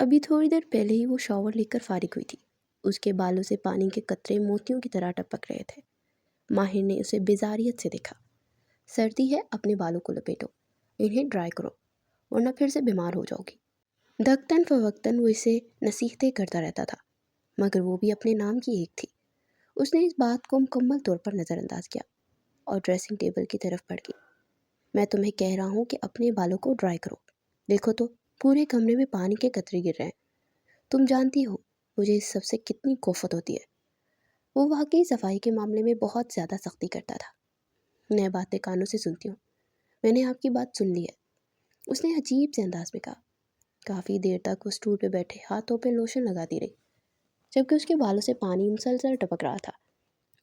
ابھی تھوڑی دیر پہلے ہی وہ شاور لے کر فارغ ہوئی تھی۔ اس کے بالوں سے پانی کے قطرے موتیوں کی طرح ٹپک رہے تھے۔ ماہر نے اسے بیزاریت سے دیکھا۔ سردی ہے، اپنے بالوں کو لپیٹو، انہیں ڈرائی کرو، ورنہ پھر سے بیمار ہو جاؤ گی۔ دھکتن فوقتاً وہ اسے نصیحتیں کرتا رہتا تھا، مگر وہ بھی اپنے نام کی ایک تھی۔ اس نے اس بات کو مکمل طور پر نظر انداز کیا اور ڈریسنگ ٹیبل کی طرف بڑھ گئی۔ میں تمہیں کہہ رہا ہوں کہ اپنے بالوں کو ڈرائی کرو، دیکھو تو پورے کمرے میں پانی کے قطرے گر رہے ہیں۔ تم جانتی ہو مجھے اس سب سے کتنی کوفت ہوتی ہے۔ وہ واقعی صفائی کے معاملے میں بہت زیادہ سختی کرتا تھا۔ میں باتیں کانوں سے سنتی ہوں، میں نے آپ کی بات سن لی ہے، اس نے عجیب سے انداز میں کہا۔ کافی دیر تک وہ اسٹول پہ بیٹھے ہاتھوں پہ لوشن لگاتی رہی، جبکہ اس کے بالوں سے پانی مسلسل ٹپک رہا تھا۔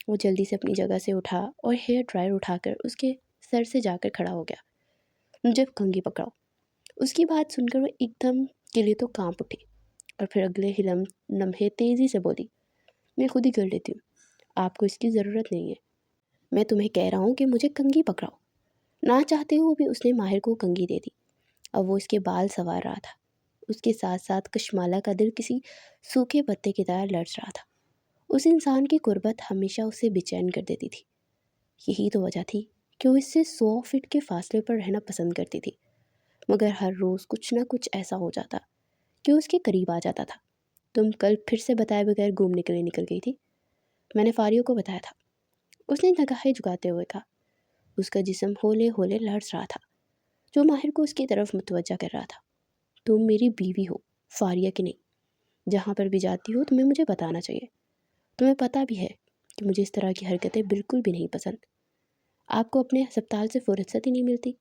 وہ جلدی سے اپنی جگہ سے اٹھا اور ہیئر ڈرائر اٹھا کر اس کے سر سے جا کر کھڑا ہو گیا۔ جب کنگھی پکڑاؤ۔ اس کی بات سن کر وہ ایک دم کے لیے تو کانپ اٹھی اور پھر اگلے ہی لمحے تیزی سے بولی، میں خود ہی کر لیتی ہوں، آپ کو اس کی ضرورت نہیں ہے۔ میں تمہیں کہہ رہا ہوں کہ مجھے کنگھی پکڑاؤ۔ نہ چاہتے ہوئے بھی اس نے ماہر کو کنگھی دے دی۔ اب وہ اس کے بال سنوار رہا تھا۔ اس کے ساتھ ساتھ کشمالہ کا دل کسی سوکھے پتے کی طرح لرز رہا تھا۔ اس انسان کی قربت ہمیشہ اسے بے چین کر دیتی تھی۔ یہی تو وجہ تھی کہ وہ اس سے 100 فٹ کے فاصلے پر رہنا پسند کرتی تھی، مگر ہر روز کچھ نہ کچھ ایسا ہو جاتا کہ اس کے قریب آ جاتا تھا۔ تم کل پھر سے بتائے بغیر گھومنے کے لیے نکل گئی تھی؟ میں نے فاریوں کو بتایا تھا، اس نے نگاہیں جھکاتے ہوئے کہا۔ اس کا جسم ہولے ہولے لرز رہا تھا، جو ماہر کو اس کی طرف متوجہ کر رہا تھا۔ تم میری بیوی ہو، فاریہ کی نہیں۔ جہاں پر بھی جاتی ہو تمہیں مجھے بتانا چاہیے۔ تمہیں پتہ بھی ہے کہ مجھے اس طرح کی حرکتیں بالکل بھی نہیں پسند۔ آپ کو اپنے ہسپتال سے فرصت ہی نہیں ملتی،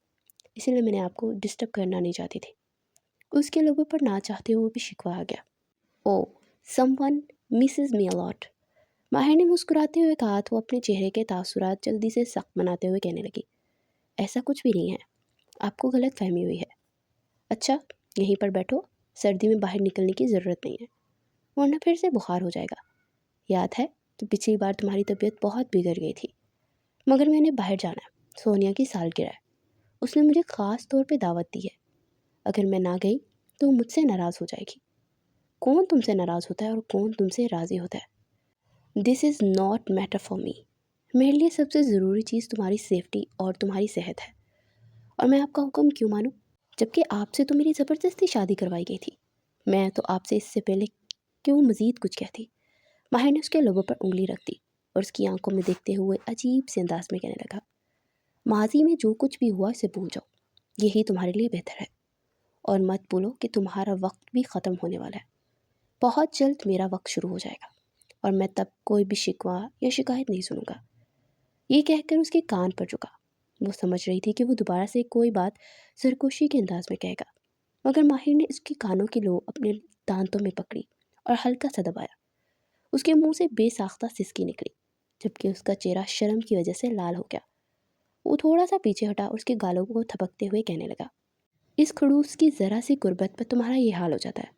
اسی لیے میں نے آپ کو ڈسٹرب کرنا نہیں چاہتی تھی۔ اس کے لبوں پر نہ چاہتے ہوئے بھی شکوہ آ گیا۔ Oh someone misses me a lot. ماہر نے مسکراتے ہوئے کہا تو اپنے چہرے کے تاثرات جلدی سے سخت بناتے ہوئے کہنے لگی، ایسا کچھ بھی نہیں ہے، آپ کو غلط فہمی ہوئی ہے۔ اچھا یہیں پر بیٹھو، سردی میں باہر نکلنے کی ضرورت نہیں ہے، ورنہ پھر سے بخار ہو جائے گا۔ یاد ہے کہ پچھلی بار تمہاری طبیعت بہت بگڑ گئی تھی، مگر میں نے باہر جانا ہے، سونیا کی سالگرہ ہے، اس نے مجھے خاص طور پہ دعوت دی ہے۔ اگر میں نہ گئی تو مجھ سے ناراض ہو جائے گی۔ کون تم سے ناراض ہوتا ہے اور کون تم سے راضی ہوتا ہے؟ This is not matter for me. میرے لیے سب سے ضروری چیز تمہاری سیفٹی اور تمہاری صحت ہے، اور میں آپ کا حکم کیوں مانوں، جبکہ آپ سے تو میری زبردستی شادی کروائی گئی تھی۔ میں تو آپ سے اس سے پہلے کیوں مزید کچھ کہتی؟ ماہر نے اس کے لبوں پر انگلی رکھ دی اور اس کی آنکھوں میں دیکھتے ہوئے عجیب سے انداز میں کہنے لگا، ماضی میں جو کچھ بھی ہوا اسے بھول جاؤ، یہی تمہارے لیے بہتر ہے، اور مت بولو کہ تمہارا وقت بھی ختم ہونے والا ہے۔ بہت جلد میرا وقت شروع ہو جائے گا اور میں تب کوئی بھی شکوہ یا شکایت نہیں سنوں گا۔ یہ کہہ کر اس کے کان پر جھکا۔ وہ سمجھ رہی تھی کہ وہ دوبارہ سے کوئی بات سرکوشی کے انداز میں کہے گا، مگر ماہر نے اس کی کانوں کی لو اپنے دانتوں میں پکڑی اور ہلکا سا دبایا۔ اس کے منہ سے بے ساختہ سسکی نکلی، جبکہ اس کا چہرہ شرم کی وجہ سے لال ہو گیا۔ وہ تھوڑا سا پیچھے ہٹا اور اس کے گالوں کو تھپکتے ہوئے کہنے لگا، اس خڑوس کی ذرا سی قربت پر تمہارا یہ حال ہو جاتا ہے۔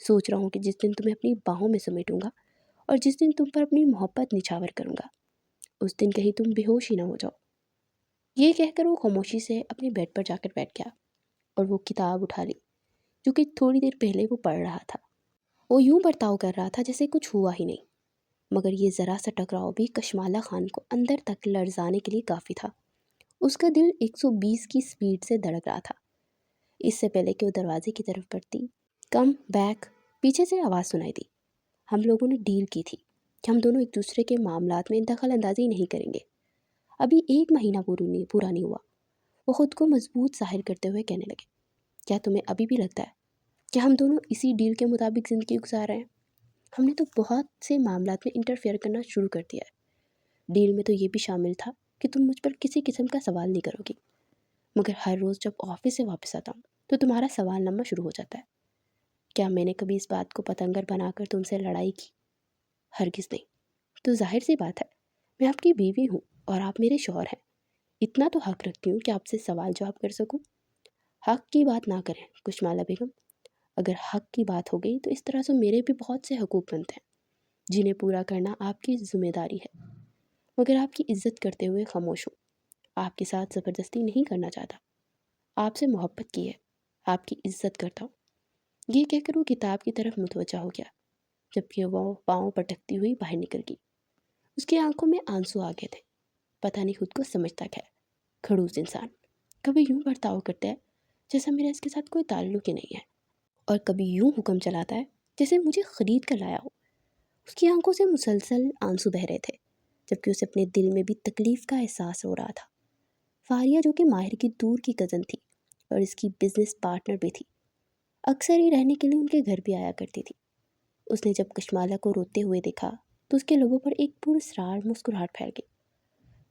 سوچ رہا ہوں کہ جس دن تمہیں اپنی باہوں میں سمیٹوں گا اور جس دن تم پر اپنی محبت نچھاور کروں گا، اس دن کہیں تم بے ہوش ہی نہ ہو جاؤ۔ یہ کہہ کر وہ خاموشی سے اپنے بیڈ پر جا کر بیٹھ گیا اور وہ کتاب اٹھا لی جو کہ تھوڑی دیر پہلے وہ پڑھ رہا تھا۔ وہ یوں برتاؤ کر رہا تھا جیسے کچھ ہوا ہی نہیں، مگر یہ ذرا سا ٹکراؤ بھی کشمالہ خان کو اندر تک لرزانے کے لیے کافی تھا۔ اس کا دل 120 کی سپیڈ سے دھڑک رہا تھا۔ اس سے پہلے کہ وہ دروازے کی طرف بڑھتی، کم بیک، پیچھے سے آواز سنائی دی، ہم لوگوں نے ڈیل کی تھی کہ ہم دونوں ایک دوسرے کے معاملات میں دخل اندازی نہیں کریں گے۔ ابھی 1 مہینہ پورا نہیں ہوا۔ وہ خود کو مضبوط ظاہر کرتے ہوئے کہنے لگے، کیا تمہیں ابھی بھی لگتا ہے کہ ہم دونوں اسی ڈیل کے مطابق زندگی گزار رہے ہیں؟ ہم نے تو بہت سے معاملات میں انٹرفیئر کرنا شروع کر دیا ہے۔ ڈیل میں تو یہ بھی شامل تھا کہ تم مجھ پر کسی قسم کا سوال نہیں کرو گی، مگر ہر روز جب آفس سے واپس آتا ہوں تو تمہارا سوال نامہ شروع ہو جاتا ہے۔ کیا میں نے کبھی اس بات کو پتنگر بنا کر تم سے لڑائی کی؟ ہرگز نہیں۔ تو ظاہر سی بات ہے، میں آپ کی بیوی ہوں اور آپ میرے شوہر ہیں، اتنا تو حق رکھتی ہوں کہ آپ سے سوال جواب کر سکوں۔ حق کی بات نہ کریں کشمالہ بیگم، اگر حق کی بات ہو گئی تو اس طرح سے میرے بھی بہت سے حقوق بنتے ہیں جنہیں پورا کرنا آپ کی ذمہ داری ہے، مگر آپ کی عزت کرتے ہوئے خاموش ہوں۔ آپ کے ساتھ زبردستی نہیں کرنا چاہتا، آپ سے محبت کی ہے، آپ کی عزت کرتا ہوں۔ یہ کہہ کر وہ کتاب کی طرف متوجہ ہو گیا، جبکہ وہ پاؤں پٹکتی ہوئی باہر نکل گئی۔ اس کی آنکھوں میں آنسو آ گئے تھے۔ پتہ نہیں خود کو سمجھتا کیا ہے، کھڑوس انسان کبھی یوں برتاؤ کرتا ہے جیسا میرا اس کے ساتھ کوئی تعلق ہی نہیں ہے، اور کبھی یوں حکم چلاتا ہے جیسے مجھے خرید کر لایا ہو۔ اس کی آنکھوں سے مسلسل آنسو بہہ رہے تھے، جبکہ اسے اپنے دل میں بھی تکلیف کا احساس ہو رہا تھا۔ فاریہ، جو کہ ماہر کی دور کی کزن تھی اور اس کی بزنس پارٹنر بھی تھی، اکثر ہی رہنے کے لیے ان کے گھر بھی آیا کرتی تھی۔ اس نے جب کشمالہ کو روتے ہوئے دیکھا تو اس کے لبوں پر ایک پراسرار مسکراہٹ پھیل گئی،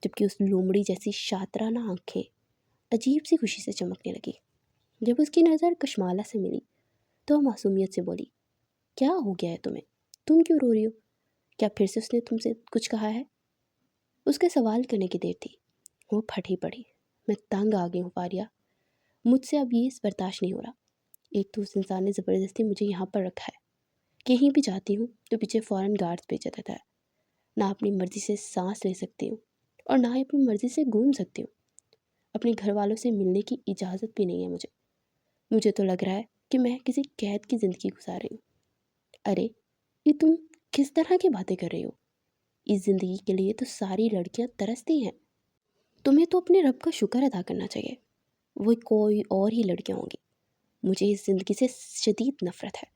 جبکہ اس لومڑی جیسی شاطرانہ آنکھیں عجیب سی خوشی سے چمکنے لگی۔ جب اس کی نظر کشمالہ سے ملی تو وہ معصومیت سے بولی، کیا ہو گیا ہے تمہیں؟ تم کیوں رو رہی ہو؟ کیا پھر سے اس نے تم سے کچھ کہا ہے؟ اس کے سوال کرنے کی دیر تھی، وہ پھٹ ہی پڑی۔ میں تنگ آ گئی ہوں فاریہ، مجھ سے اب یہ برداشت نہیں ہو رہا۔ ایک تو اس انسان نے زبردستی مجھے یہاں پر رکھا ہے، کہیں بھی جاتی ہوں تو پیچھے فوراً گارڈز بھیجا دیتا ہے۔ نہ اپنی مرضی سے سانس لے سکتی ہوں اور نہ ہی اپنی مرضی سے گھوم سکتی ہوں۔ اپنے گھر والوں سے ملنے کی اجازت بھی نہیں ہے مجھے تو لگ رہا ہے کہ میں کسی قید کی زندگی گزار رہی ہوں۔ ارے یہ تم کس طرح کی باتیں کر رہی ہو؟ اس زندگی کے لیے تو ساری لڑکیاں ترستی ہیں۔ تمہیں تو اپنے رب کا شکر ادا کرنا چاہیے، وہ کوئی اور ہی لڑکیاں ہوں گی۔ مجھے اس زندگی سے شدید نفرت ہے۔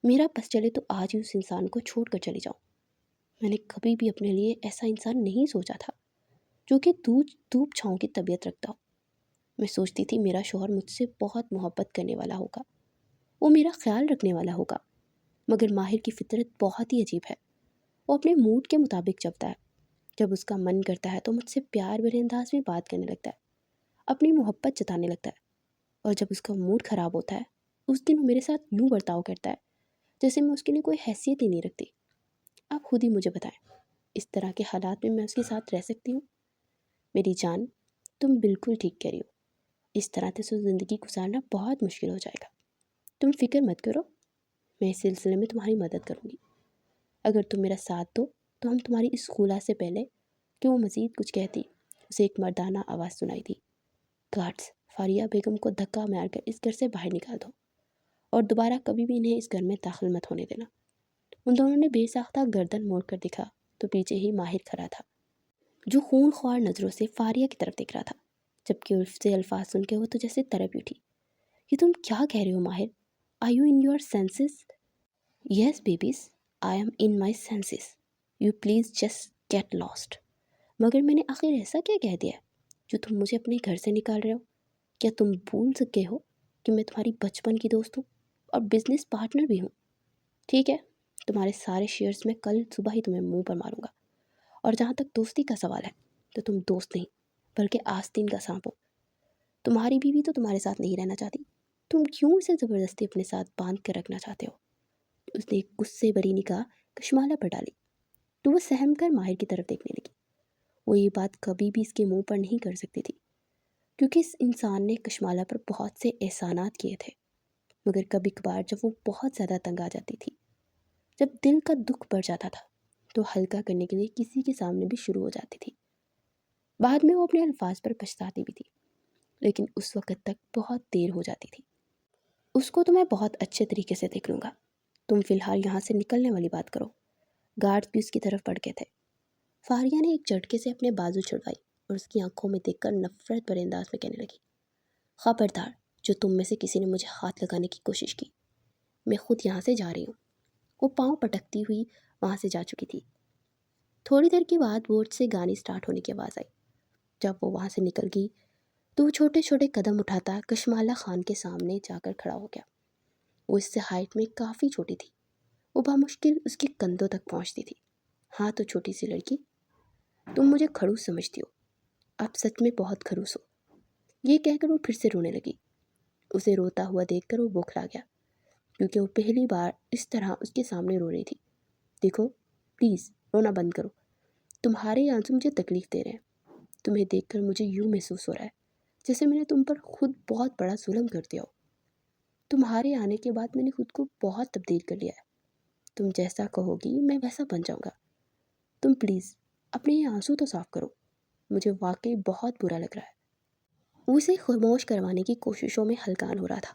میرا بس چلے تو آج ہی اس انسان کو چھوڑ کر چلی جاؤں۔ میں نے کبھی بھی اپنے لیے ایسا انسان نہیں سوچا تھا جو کہ دھوپ چھاؤں کی طبیعت رکھتا ہو۔ میں سوچتی تھی میرا شوہر مجھ سے بہت محبت کرنے والا ہوگا، وہ میرا خیال رکھنے والا ہوگا، مگر ماہر کی فطرت بہت ہی عجیب ہے۔ وہ اپنے موڈ کے مطابق چلتا ہے۔ جب اس کا من کرتا ہے تو مجھ سے پیار بھرے انداز میں بات کرنے لگتا ہے، اپنی محبت جتانے لگتا ہے، اور جب اس کا موڈ خراب ہوتا ہے اس دن وہ میرے ساتھ یوں برتاؤ کرتا ہے جیسے میں اس کے لیے کوئی حیثیت ہی نہیں رکھتی۔ آپ خود ہی مجھے بتائیں، اس طرح کے حالات میں اس کے ساتھ رہ سکتی ہوں؟ میری جان، تم بالکل ٹھیک کہہ رہی ہو، اس طرح سے زندگی گزارنا بہت مشکل ہو جائے گا۔ تم فکر مت کرو، میں اس سلسلے میں تمہاری مدد کروں گی۔ اگر تم میرا ساتھ دو تو ہم تمہاری اس خلا سے پہلے کہ وہ مزید کچھ کہتی، اسے ایک مردانہ آواز سنائی دی، گارڈز، فاریہ بیگم کو دھکا مار کر اس گھر سے باہر نکال دو اور دوبارہ کبھی بھی انہیں اس گھر میں داخل مت ہونے دینا۔ ان دونوں نے بے ساختہ گردن موڑ کر دیکھا تو پیچھے ہی ماہر کھڑا تھا، جو خون خوار نظروں سے فاریہ کی طرف دیکھ رہا تھا، جبکہ اس سے الفاظ سن کے وہ تو جیسے تڑپ اٹھی۔ یہ تم کیا کہہ رہے ہو ماہر؟ Are you in your senses? Yes babies, I am in my senses, you please just get lost. مگر میں نے آخر ایسا کیا کہہ دیا ہے جو تم مجھے اپنے گھر سے نکال رہے ہو؟ کیا تم بھول سکے ہو کہ میں تمہاری بچپن کی دوست ہوں اور بزنس پارٹنر بھی ہوں؟ ٹھیک ہے، تمہارے سارے شیئرز میں کل صبح ہی تمہیں منہ پر ماروں گا، اور جہاں تک دوستی کا سوال ہے تو تم دوست نہیں بلکہ آستین کا سانپ ہو۔ تمہاری بیوی تو تمہارے ساتھ نہیں رہنا چاہتی، تم کیوں اسے زبردستی اپنے ساتھ باندھ کر رکھنا چاہتے ہو؟ اس نے ایک غصے بھری نگاہ کشمالہ پر ڈالی تو وہ سہم کر ماہر کی طرف دیکھنے لگی۔ وہ یہ بات کبھی بھی اس کے منہ پر نہیں کر سکتی تھی، کیونکہ اس انسان نے کشمالہ پر بہت سے احسانات کیے تھے، مگر کبھی کبھار جب وہ بہت زیادہ تنگ آ جاتی تھی، جب دل کا دکھ بڑھ جاتا تھا، تو ہلکا کرنے کے لیے کسی کے سامنے بھی شروع ہو جاتی تھی۔ بعد میں وہ اپنے الفاظ پر پچھتاتی بھی تھی، لیکن اس وقت تک بہت دیر ہو جاتی تھی۔ اس کو تو میں بہت اچھے طریقے سے دیکھ لوں گا، تم فی الحال یہاں سے نکلنے والی بات کرو۔ گارڈز بھی اس کی طرف بڑھ گئے تھے۔ فاریہ نے ایک جھٹکے سے اپنے بازو چھڑوائی اور اس کی آنکھوں میں دیکھ کر نفرت بھرے انداز میں کہنے لگی، خبردار جو تم میں سے کسی نے مجھے ہاتھ لگانے کی کوشش کی، میں خود یہاں سے جا رہی ہوں۔ وہ پاؤں پٹکتی ہوئی وہاں سے جا چکی تھی۔ تھوڑی دیر کے بعد بورڈ سے گانے سٹارٹ ہونے کی آواز آئی۔ جب وہ وہاں سے نکل گئی تو وہ چھوٹے چھوٹے قدم اٹھاتا کشمالہ خان کے سامنے جا کر کھڑا ہو گیا۔ وہ اس سے ہائٹ میں کافی چھوٹی تھی، وہ بامشکل اس کے کندھوں تک پہنچتی تھی۔ ہاں تو چھوٹی سی لڑکی، تم مجھے کھڑوس سمجھتی ہو، اب سچ میں بہت کھڑوس ہو۔ یہ کہہ کر وہ پھر سے رونے لگی۔ اسے روتا ہوا دیکھ کر وہ بوکھلا گیا، کیونکہ وہ پہلی بار اس طرح اس کے سامنے رو رہی تھی۔ دیکھو پلیز رونا بند کرو، تمہارے آنسو مجھے تکلیف دے رہے ہیں۔ تمہیں دیکھ کر مجھے یوں محسوس ہو رہا ہے جیسے میں نے تم پر خود بہت بڑا ظلم کر دیا ہو۔ تمہارے آنے کے بعد میں نے خود کو بہت تبدیل کر لیا ہے، تم جیسا کہو گی میں ویسا بن جاؤں گا۔ تم پلیز اپنے یہ آنسو تو صاف کرو، مجھے واقعی بہت برا لگ رہا ہے۔ وہ اسے خاموش کروانے کی کوششوں میں ہلکان ہو رہا تھا،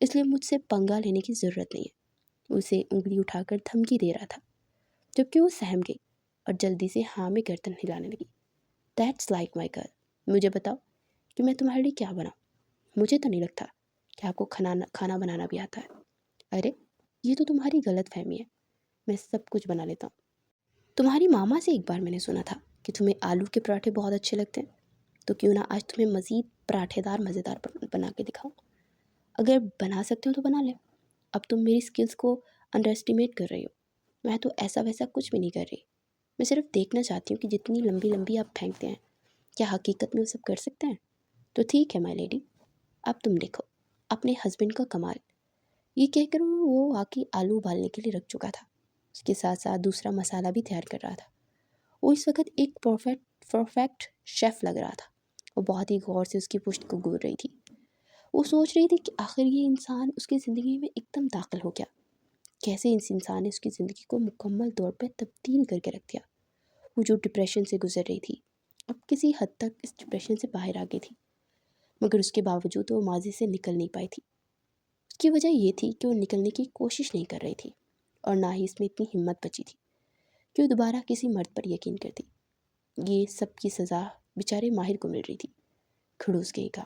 اس لیے مجھ سے پنگا لینے کی ضرورت نہیں ہے۔ اسے انگلی اٹھا کر دھمکی دے رہا تھا، جبکہ وہ سہم گئی اور جلدی سے ہاں میں گردن ہلانے لگی۔ دیٹس لائک مائی گرل، مجھے بتاؤ کہ میں تمہارے لیے کیا بناؤں؟ مجھے تو نہیں لگتا کہ آپ کو کھانا بنانا بھی آتا ہے۔ ارے یہ تو تمہاری غلط فہمی ہے، میں سب کچھ بنا لیتا ہوں۔ تمہاری ماما سے ایک بار میں نے سنا تھا کہ تمہیں آلو کے پراٹھے بہت اچھے لگتے ہیں، تو کیوں نہ آج تمہیں مزید پراٹھے دار مزیدار بنا کے دکھاؤں۔ اگر بنا سکتے ہو تو بنا لیں۔ اب تم میری سکلز کو انڈر اسٹیمیٹ کر رہی ہو، میں تو ایسا ویسا کچھ بھی نہیں کر رہی۔ میں صرف دیکھنا چاہتی ہوں کہ جتنی لمبی لمبی آپ پھینکتے ہیں کیا حقیقت میں وہ سب کر سکتے ہیں؟ تو ٹھیک ہے مائی لیڈی، اب تم دیکھو اپنے ہسبینڈ کا کمال۔ یہ کہہ کر وہ واقعی آلو ابالنے کے لیے رکھ چکا تھا، اس کے ساتھ ساتھ دوسرا مسالہ بھی تیار کر رہا تھا۔ وہ اس وقت ایک پرفیکٹ شیف لگ رہا تھا۔ وہ بہت ہی غور سے اس کی پشت کو گور رہی تھی۔ وہ سوچ رہی تھی کہ آخر یہ انسان اس کی زندگی میں ایک دم داخل ہو گیا، کیسے اس انسان نے اس کی زندگی کو مکمل طور پہ تبدیل کر کے رکھ دیا۔ وہ جو ڈپریشن سے گزر رہی تھی اب کسی حد تک اس ڈپریشن سے باہر آ گئی تھی، مگر اس کے باوجود وہ ماضی سے نکل نہیں پائی تھی۔ اس کی وجہ یہ تھی کہ وہ نکلنے کی کوشش نہیں کر رہی تھی، اور نہ ہی اس میں اتنی ہمت بچی تھی کہ وہ دوبارہ کسی مرد پر یقین کرتی۔ یہ سب کی سزا بیچارے ماہر کو مل رہی تھی۔ کھڑوس گئی کا،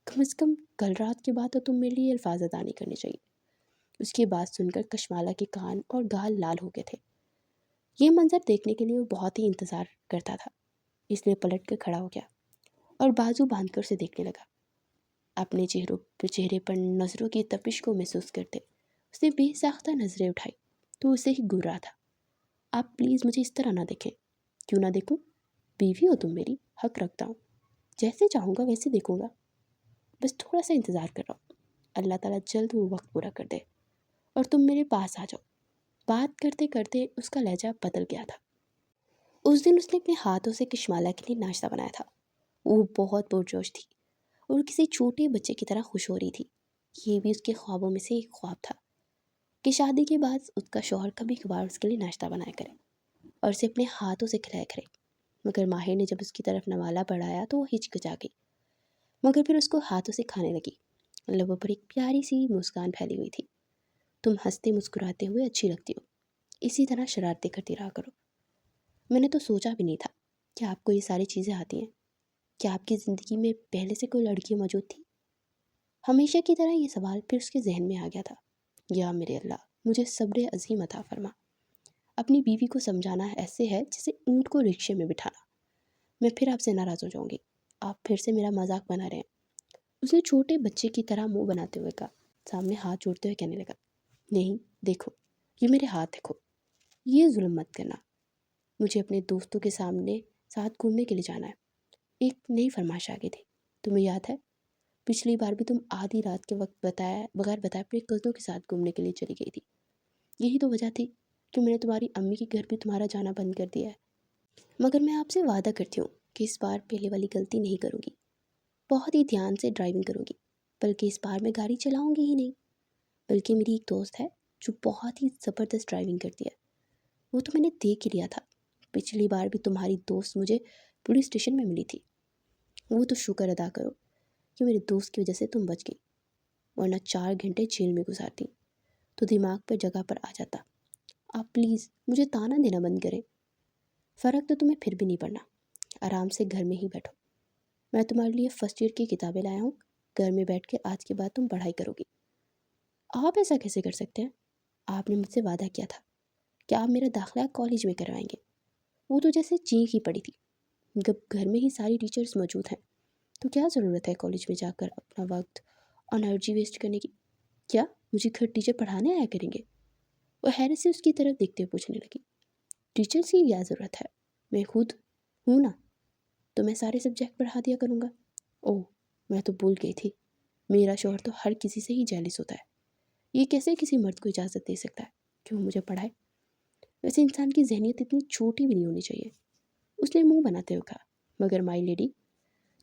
کم از کم کل رات کے بعد تو تم میرے لیے الفاظ ادا نہیں کرنے چاہیے۔ اس کی بات سن کر کشمالہ کے کان اور گال لال ہو گئے تھے۔ یہ منظر دیکھنے کے لیے وہ بہت ہی انتظار کرتا تھا، اس لیے پلٹ کر کھڑا ہو گیا اور بازو باندھ کر اسے دیکھنے لگا۔ اپنے چہرے پر نظروں کی تپش کو محسوس کرتے اس نے بے ساختہ نظریں اٹھائی تو اسے ہی گھور رہا تھا۔ آپ پلیز مجھے اس طرح نہ دیکھیں۔ کیوں نہ دیکھوں؟ بیوی ہو تم میری، حق رکھتا ہوں، جیسے چاہوں گا ویسے دیکھوں گا۔ بس تھوڑا سا انتظار کر رہا ہوں، اللہ تعالیٰ جلد وہ وقت پورا کر دے اور تم میرے پاس آ جاؤ۔ بات کرتے کرتے اس کا لہجہ بدل گیا تھا۔ اس دن اس نے اپنے ہاتھوں سے کشمالہ کے لیے ناشتہ بنایا تھا۔ وہ بہت پرجوش تھی اور کسی چھوٹے بچے کی طرح خوش ہو رہی تھی۔ یہ بھی اس کے خوابوں میں سے ایک خواب تھا کہ شادی کے بعد اس کا شوہر کبھی کبھار اس کے لیے ناشتہ بنایا کرے اور اسے اپنے ہاتھوں سے کھلایا کرے۔ مگر ماہر نے جب اس کی طرف نوالا بڑھایا تو وہ ہچکچا گئی، مگر پھر اس کو ہاتھوں سے کھانے لگی۔ لبوں پر ایک پیاری سی مسکان پھیلی ہوئی تھی۔ تم ہنستے مسکراتے ہوئے اچھی لگتی ہو، اسی طرح شرارتیں کرتی رہا کرو۔ میں نے تو سوچا بھی نہیں تھا کہ آپ کو یہ ساری چیزیں آتی ہیں۔ کیا آپ کی زندگی میں پہلے سے کوئی لڑکی موجود تھی؟ ہمیشہ کی طرح یہ سوال پھر اس کے ذہن میں آ گیا تھا۔ یا میرے اللہ، مجھے صبر عظیم عطا فرما۔ اپنی بیوی کو سمجھانا ایسے ہے جیسے اونٹ کو رکشے میں بٹھانا۔ میں پھر آپ سے ناراض ہو جاؤں گی، آپ پھر سے میرا مذاق بنا رہے ہیں۔ اس نے چھوٹے بچے کی طرح منہ بناتے ہوئے کہا، سامنے ہاتھ جوڑتے ہوئے کہنے لگا، نہیں دیکھو، یہ میرے ہاتھ دیکھو، یہ ظلم مت کرنا۔ مجھے اپنے دوستوں کے ساتھ گھومنے کے لیے جانا ہے۔ ایک نئی فرمائش آ گئی تھی، تمہیں یاد ہے پچھلی بار بھی تم آدھی رات کے وقت بغیر بتائے اپنے کزنوں کے ساتھ گھومنے کے لیے چلی گئی تھی۔ یہی تو وجہ تھی کہ میں نے تمہاری امی کے گھر بھی تمہارا جانا بند کر دیا ہے۔ مگر میں آپ سے وعدہ کرتی ہوں کہ اس بار پہلے والی غلطی نہیں کروں گی، بہت ہی دھیان سے ڈرائیونگ کروں گی، بلکہ اس بار میں گاڑی چلاؤں گی ہی نہیں۔ بلکہ میری ایک دوست ہے جو بہت ہی زبردست ڈرائیونگ کرتی ہے، وہ تو میں نے دیکھ ہی لیا تھا۔ پچھلی بار بھی تمہاری دوست مجھے پولیس اسٹیشن میں ملی تھی۔ وہ تو شکر ادا کرو کہ میرے دوست کی وجہ سے تم بچ گئی، ورنہ 4 گھنٹے جیل میں گزارتی تو دماغ پر جگہ پر آ جاتا۔ آپ پلیز مجھے تانا دینا بند کریں۔ فرق تو تمہیں پھر بھی نہیں پڑنا، آرام سے گھر میں ہی بیٹھو۔ میں تمہارے لیے فرسٹ ایئر کی کتابیں لایا ہوں، گھر میں بیٹھ کے آج کے بعد تم پڑھائی کرو گی۔ آپ ایسا کیسے کر سکتے ہیں؟ آپ نے مجھ سے وعدہ کیا تھا کہ آپ میرا داخلہ کالج میں کروائیں گے۔ وہ تو جیسے چینک ہی پڑی تھی۔ جب گھر میں ہی ساری ٹیچرز موجود ہیں تو کیا ضرورت ہے کالج میں جا کر اپنا وقت اور انرجی ویسٹ کرنے کی؟ کیا مجھے گھر ٹیچر پڑھانے آیا کریں گے؟ وہ حیرت سے اس کی طرف دیکھتے ہوئے پوچھنے لگی، ٹیچرز کی کیا ضرورت ہے؟ میں خود ہوں نا، تو میں سارے سبجیکٹ پڑھا دیا کروں گا۔ اوہ، میں تو بھول گئی تھی، میرا شوہر تو ہر کسی سے ہی جیلس ہوتا ہے۔ یہ کیسے کسی مرد کو اجازت دے سکتا ہے کہ وہ مجھے پڑھائے؟ ویسے انسان کی ذہنیت اتنی چھوٹی بھی نہیں ہونی چاہیے، اس نے منہ بناتے ہوئے کہا۔ مگر مائی لیڈی،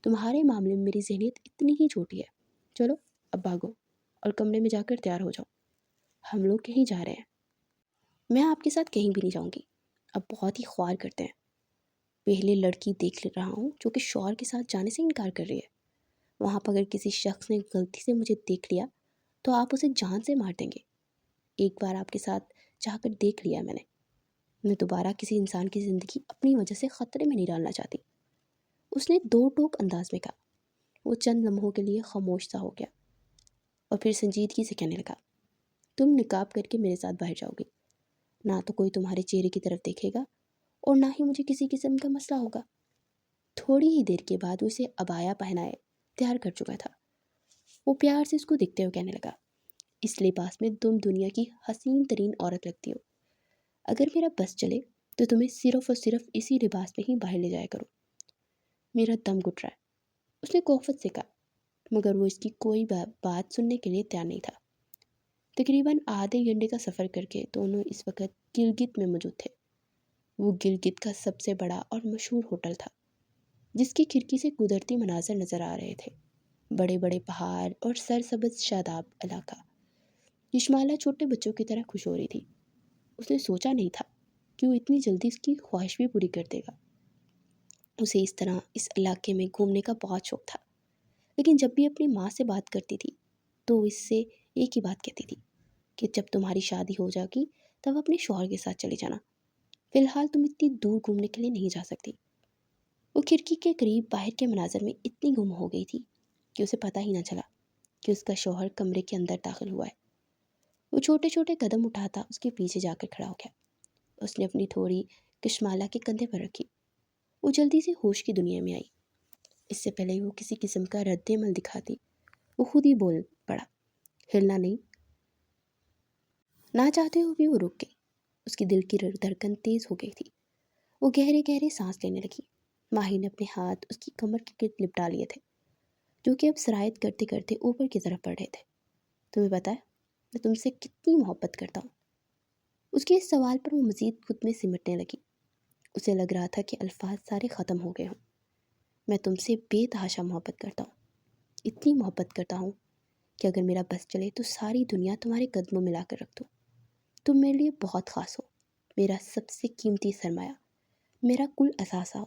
تمہارے معاملے میں میری ذہنیت اتنی ہی چھوٹی ہے۔ چلو اب بھاگو اور کمرے میں جا کر تیار ہو جاؤ، ہم لوگ کہیں جا رہے ہیں۔ میں آپ کے ساتھ کہیں بھی نہیں جاؤں گی، اب بہت ہی خوار کرتے ہیں۔ پہلے لڑکی دیکھ رہا ہوں جو کہ شوہر کے ساتھ جانے سے انکار کر رہی ہے، وہاں پر اگر کسی شخص نے غلطی سے مجھے دیکھ لیا تو آپ اسے جان سے مار دیں گے۔ ایک بار آپ کے ساتھ چاہ کر دیکھ لیا میں دوبارہ کسی انسان کی زندگی اپنی وجہ سے خطرے میں نہیں ڈالنا چاہتی۔ اس نے دو ٹوک انداز میں کہا۔ وہ چند لمحوں کے لیے خاموش سا ہو گیا اور پھر سنجیدگی سے کہنے لگا، تم نقاب کر کے میرے ساتھ باہر جاؤ گی، نہ تو کوئی تمہارے چہرے کی طرف دیکھے گا اور نہ ہی مجھے کسی قسم کا مسئلہ ہوگا۔ تھوڑی ہی دیر کے بعد وہ اسے عبایا پہنائے تیار کر چکا تھا۔ وہ پیار سے اس کو دیکھتے ہوئے کہنے لگا، اس لباس میں تم دنیا کی حسین ترین عورت لگتی ہو۔ اگر میرا بس چلے تو تمہیں صرف اور صرف اسی لباس میں ہی باہر لے جایا کرو۔ میرا دم گھٹ رہا ہے، اس نے کوفت سے کہا، مگر وہ اس کی کوئی بات سننے کے لیے تیار نہیں تھا۔ تقریباً آدھے گھنٹے کا سفر کر کے دونوں اس وقت گلگت میں موجود تھے۔ وہ گلگت کا سب سے بڑا اور مشہور ہوٹل تھا، جس کی کھڑکی سے قدرتی مناظر نظر آ رہے تھے، بڑے بڑے پہاڑ اور سرسبز شاداب علاقہ۔ یشمالا چھوٹے بچوں کی طرح خوش ہو رہی تھی۔ اس نے سوچا نہیں تھا کہ وہ اتنی جلدی اس کی خواہش بھی پوری کر دے گا۔ اسے اس طرح اس علاقے میں گھومنے کا بہت شوق تھا، لیکن جب بھی اپنی ماں سے بات کرتی تھی تو وہ اس سے ایک ہی بات کہتی تھی کہ جب تمہاری شادی ہو جائے گی تب اپنے شوہر کے ساتھ چلی جانا، فی الحال تم اتنی دور گھومنے کے لیے نہیں جا سکتی۔ وہ کھڑکی کے قریب باہر کے مناظر میں اتنی گم ہو گئی تھی کہ اسے پتہ ہی نہ چلا کہ اس کا شوہر کمرے کے اندر داخل ہوا ہے۔ وہ چھوٹے چھوٹے قدم اٹھاتا اس کے پیچھے جا کر کھڑا ہو گیا۔ اس نے اپنی تھوڑی کشمالہ کے کندھے پر رکھی۔ وہ جلدی سے ہوش کی دنیا میں آئی۔ اس سے پہلے وہ کسی قسم کا رد عمل دکھاتی، وہ خود ہی بول پڑا، ہلنا نہیں۔ نہ چاہتے ہوئے بھی وہ رک گئی۔ اس کی دل کی دھڑکن تیز ہو گئی تھی۔ وہ گہرے گہرے سانس لینے لگی۔ ماہی نے اپنے ہاتھ اس کی کمر کے گرد لپٹا لیے تھے، جو کہ اب سرایت کرتے کرتے اوپر کی طرف بڑھ رہے تھے۔ تمہیں پتہ ہے میں تم سے کتنی محبت کرتا ہوں۔ اس کے اس سوال پر وہ مزید خود میں سمٹنے لگی۔ اسے لگ رہا تھا کہ الفاظ سارے ختم ہو گئے ہوں۔ میں تم سے بے تحاشا محبت کرتا ہوں، اتنی محبت کرتا ہوں کہ اگر میرا بس چلے تو ساری دنیا تمہارے قدموں میں لا کر رکھ دوں۔ تم میرے لیے بہت خاص ہو، میرا سب سے قیمتی سرمایہ، میرا کل اثاثہ ہو۔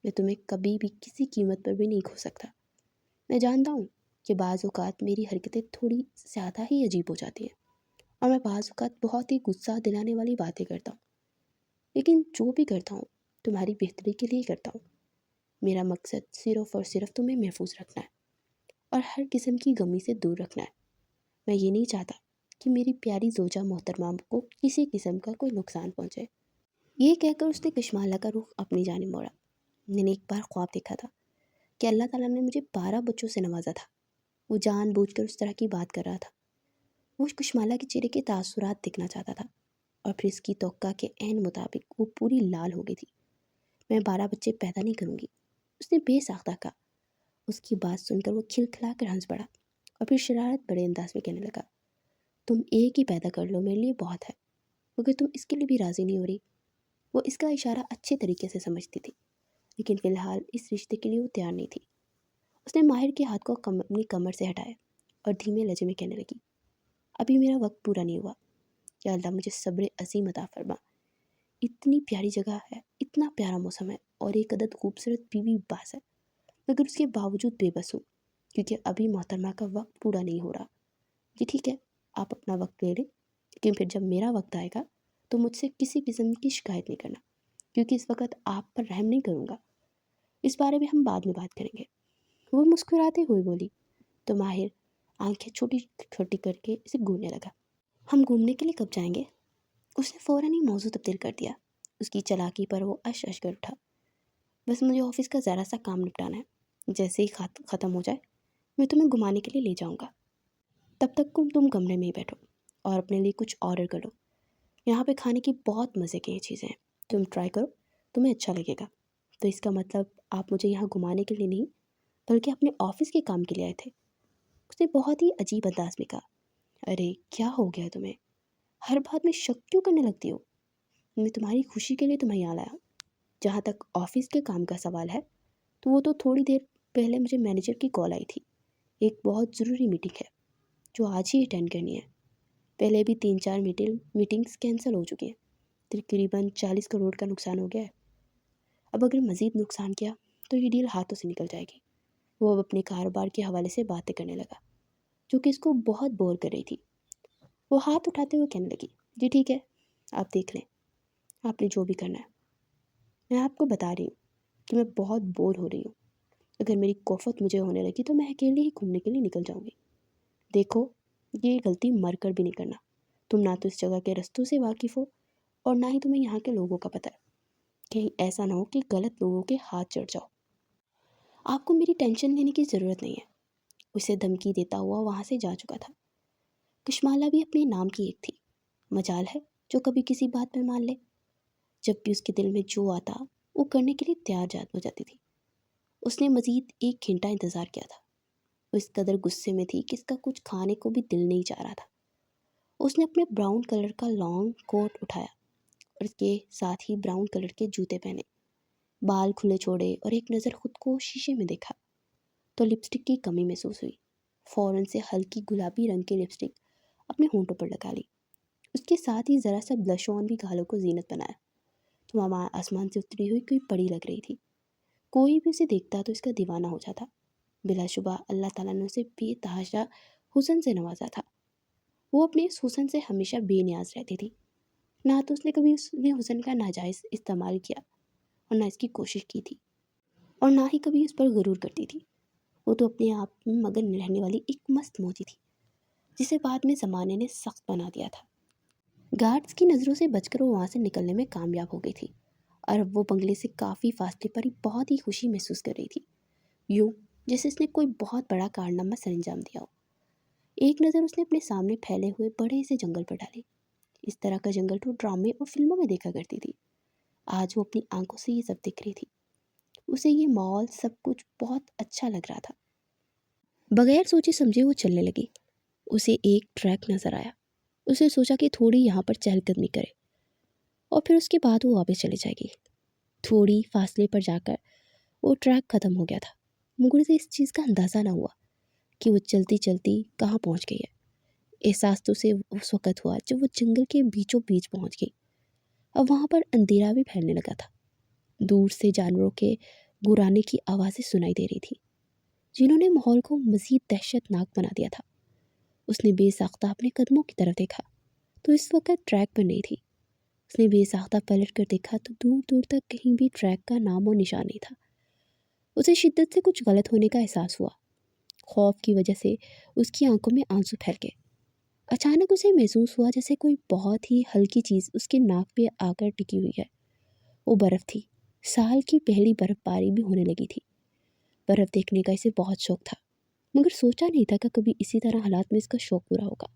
میں تمہیں کبھی بھی کسی قیمت پر بھی نہیں کھو سکتا۔ میں جانتا ہوں کہ بعض اوقات میری حرکتیں تھوڑی زیادہ ہی عجیب ہو جاتی ہیں اور میں بعض اوقات بہت ہی غصہ دلانے والی باتیں کرتا ہوں، لیکن جو بھی کرتا ہوں تمہاری بہتری کے لیے کرتا ہوں۔ میرا مقصد صرف اور صرف تمہیں محفوظ رکھنا ہے اور ہر قسم کی غمی سے دور رکھنا ہے۔ میں یہ نہیں چاہتا کہ میری پیاری زوجہ محترمہ کو کسی قسم کا کوئی نقصان پہنچے۔ یہ کہہ کر اس نے کشمالہ کا رخ اپنی جانب موڑا۔ میں نے ایک بار خواب دیکھا تھا کہ اللہ تعالیٰ نے مجھے 12 بچوں سے نوازا تھا۔ وہ جان بوجھ کر اس طرح کی بات کر رہا تھا۔ وہ کشمالہ کے چہرے کے تاثرات دیکھنا چاہتا تھا اور پھر اس کی توقع کے عین مطابق وہ پوری لال ہو گئی تھی۔ میں 12 بچے پیدا نہیں کروں گی، اس نے بے ساختہ کہا۔ اس کی بات سن کر وہ کھلکھلا کر ہنس پڑا اور پھر شرارت بڑے انداز میں کہنے لگا، تم ایک ہی پیدا کر لو، میرے لیے بہت ہے، مگر تم اس کے لیے بھی راضی نہیں ہو رہی۔ وہ اس کا اشارہ اچھے طریقے سے سمجھتی تھی، لیکن فی الحال اس رشتے کے لیے وہ تیار نہیں تھی۔ اس نے ماہر کے ہاتھ کو اپنی کمر سے ہٹایا اور دھیمے لہجے میں کہنے لگی، ابھی میرا وقت پورا نہیں ہوا، یا اللہ مجھے صبر عظیم عطا فرما۔ اتنی پیاری جگہ ہے، اتنا پیارا موسم ہے اور ایک عدد خوبصورت بیوی باس ہے، مگر اس کے باوجود بے بس ہوں کیونکہ ابھی محترمہ کا وقت پورا نہیں ہو رہا۔ جی ٹھیک ہے، آپ اپنا وقت لے لیں، لیکن پھر جب میرا وقت آئے گا تو مجھ سے کسی قسم کی شکایت نہیں کرنا، کیونکہ اس وقت آپ پر رحم نہیں کروں گا۔ اس بارے میں ہم بعد میں بات کریں گے۔ وہ مسکراتے ہوئے بولی تو ماہر آنکھیں چھوٹی چھوٹی کر کے اسے گھورنے لگا۔ ہم گھومنے کے لیے کب جائیں گے؟ اس نے فوراً ہی موضوع تبدیل کر دیا۔ اس کی چالاکی پر وہ اش اش کر اٹھا۔ بس مجھے آفس کا ذرا سا کام نپٹانا ہے، جیسے ہی ختم ہو جائے میں تمہیں گھمانے کے لیے لے جاؤں گا۔ تب تک تم کمرے میں ہی بیٹھو اور اپنے لیے کچھ آرڈر کر لو۔ یہاں پہ کھانے کی بہت مزے کی چیزیں ہیں، تم ٹرائی کرو، تمہیں اچھا لگے گا۔ تو اس کا مطلب آپ مجھے یہاں گھمانے کے لیے نہیں بلکہ اپنے آفس کے کام کے لیے آئے تھے؟ اس نے بہت ہی عجیب انداز میں کہا۔ ارے کیا ہو گیا تمہیں؟ ہر بات میں شک کیوں کرنے لگتی ہو؟ میں تمہاری خوشی کے لیے تمہیں یہاں لایا۔ جہاں تک آفس کے کام کا سوال ہے تو وہ تو تھوڑی دیر پہلے مجھے مینیجر کی کال آئی تھی۔ ایک بہت ضروری میٹنگ ہے جو آج ہی اٹینڈ کرنی ہے۔ پہلے بھی 3-4 میٹنگز کینسل ہو چکی ہیں۔ تقریباً 40 کروڑ کا نقصان ہو گیا ہے۔ اب اگر مزید نقصان کیا تو یہ ڈیل ہاتھوں سے نکل جائے گی۔ وہ اب اپنے کاروبار کے حوالے سے باتیں کرنے لگا جو کہ اس کو بہت بور کر رہی تھی۔ وہ ہاتھ اٹھاتے ہوئے کہنے لگی، جی ٹھیک ہے، آپ دیکھ لیں، آپ نے جو بھی کرنا ہے۔ میں آپ کو بتا رہی ہوں کہ میں بہت بور ہو رہی ہوں۔ اگر میری کوفت مجھے ہونے لگی تو میں اکیلے ہی گھومنے کے لیے نکل جاؤں گی۔ دیکھو، یہ غلطی مر کر بھی نہیں کرنا۔ تم نہ تو اس جگہ کے رستوں سے واقف ہو اور نہ ہی تمہیں یہاں کے لوگوں کا پتہ ہے۔ کہیں ایسا نہ ہو کہ غلط لوگوں کے ہاتھ چڑھ جاؤ۔ آپ کو میری ٹینشن لینے کی ضرورت نہیں ہے۔ اسے دھمکی دیتا ہوا وہاں سے جا چکا تھا۔ کشمالا بھی اپنے نام کی ایک تھی، مجال ہے جو کبھی کسی بات میں مان لے۔ جب بھی اس کے دل میں جو آتا وہ کرنے کے لیے تیار ہو جاتی تھی۔ اس نے مزید 1 گھنٹہ انتظار کیا تھا۔ وہ اس قدر غصے میں تھی کہ اس کا کچھ کھانے کو بھی دل نہیں چاہ رہا تھا۔ اس نے اپنے براؤن کلر کا لانگ کوٹ اٹھایا اور اس کے ساتھ ہی براؤن کلر کے جوتے پہنے، بال کھلے چھوڑے اور ایک نظر خود کو شیشے میں دیکھا تو لپسٹک کی کمی محسوس ہوئی۔ فوراً سے ہلکی گلابی رنگ کی لپسٹک اپنے ہونٹوں پر لگا لی۔ اس کے ساتھ ہی ذرا سا بلش آن بھی گالوں کو زینت بنایا۔ تو ماما آسمان سے اتری ہوئی کوئی پری لگ رہی تھی۔ کوئی بھی اسے دیکھتا تو اس کا دیوانہ ہو جاتا۔ بلا شبہ اللہ تعالیٰ نے اسے بے تحاشا حسن سے نوازا تھا۔ وہ اپنے اس حسن سے ہمیشہ بے نیاز رہتی تھی۔ نہ تو اس نے کبھی اس نے حسن کا ناجائز استعمال کیا اور نہ اس کی کوشش کی تھی، اور نہ ہی کبھی اس پر غرور کرتی تھی۔ وہ تو اپنے آپ میں مگن رہنے والی ایک مست موجی تھی جسے بعد میں زمانے نے سخت بنا دیا تھا۔ گارڈز کی نظروں سے بچ کر وہ وہاں سے نکلنے میں کامیاب ہو گئی تھی، اور اب وہ بنگلے سے کافی فاصلے پر ہی بہت ہی خوشی محسوس کر رہی تھی، یوں جیسے اس نے کوئی بہت بڑا کارنامہ سر انجام دیا ہو۔ ایک نظر اس نے اپنے سامنے پھیلے ہوئے بڑے سے جنگل پر ڈالی۔ اس طرح کا جنگل تو ڈرامے اور فلموں میں دیکھا کرتی تھی۔ آج وہ اپنی آنکھوں سے یہ سب دیکھ رہی تھی۔ اسے یہ ماحول سب کچھ بہت اچھا لگ رہا تھا۔ بغیر سوچے سمجھے وہ چلنے لگی۔ اسے ایک ٹریک نظر آیا۔ اسے سوچا کہ تھوڑی یہاں پر چہل قدمی کرے اور پھر اس کے بعد وہ واپس چلی جائے گی۔ تھوڑی فاصلے پر جا کر وہ ٹریک ختم ہو گیا تھا، مگر اسے اس چیز کا اندازہ نہ ہوا کہ وہ چلتی چلتی کہاں پہنچ گئی ہے۔ احساس تو اسے اس وقت ہوا جب وہ جنگل کے بیچوں بیچ پہنچ گئی۔ اب وہاں پر اندھیرا بھی پھیلنے لگا تھا۔ دور سے جانوروں کے گرانے کی آوازیں سنائی دے رہی تھی جنہوں نے ماحول کو مزید دہشت ناک بنا دیا تھا۔ اس نے بے ساختہ اپنے قدموں کی طرف دیکھا تو اس وقت ٹریک پر نہیں تھی۔ اس نے بے ساختہ پلٹ کر دیکھا تو دور دور تک کہیں بھی ٹریک کا نام و نشان نہیں تھا۔ اسے شدت سے کچھ غلط ہونے کا احساس ہوا۔ خوف کی وجہ سے اس کی آنکھوں میں آنسو پھیل گئے۔ اچانک اسے محسوس ہوا جیسے کوئی بہت ہی ہلکی چیز اس کے ناک پہ آ کر ٹکی ہوئی ہے۔ وہ برف تھی۔ سال کی پہلی برف باری بھی ہونے لگی تھی۔ برف دیکھنے کا اسے بہت شوق تھا، مگر سوچا نہیں تھا کہ کبھی اسی طرح حالات میں اس کا شوق پورا ہوگا۔